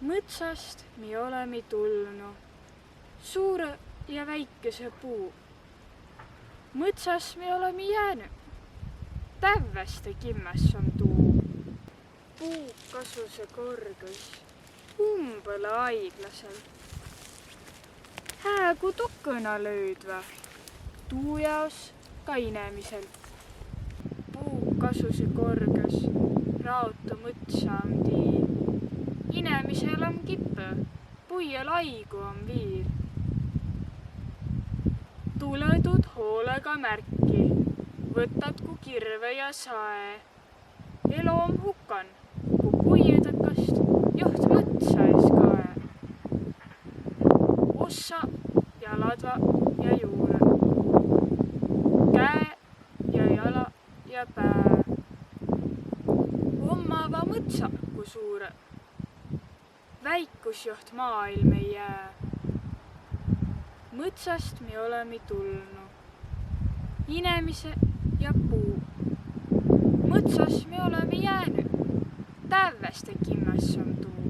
Mõtsast mi olemi tulnu, suure ja väikese puu. Mõtsas mi olemi jäänyt, tävvästä kimmäs on tuu. Puukasuse korgus, umbõle aiglasel. Häägu tukõna löödvä, tuu jaos ka inemisel. Puukasuse korgus, raotu mõtsa on tiil. Inemisel on kippõ, puiel aigu on viil. Tulõdud hoolega märki, võtad ku kirve ja sae. Elo on hukan, ku puiedõkast juht mõtsa ees kae. Ossa ja ladva ja juure, käe ja jala ja pää. Ommava mõtsa ku suure, väikus joht maailm ei jää. Mõtsast mi olemi tulnu, inemise ja puu. Mõtsas mi olemi jäänyt, tävvästä kimmäs on tuu.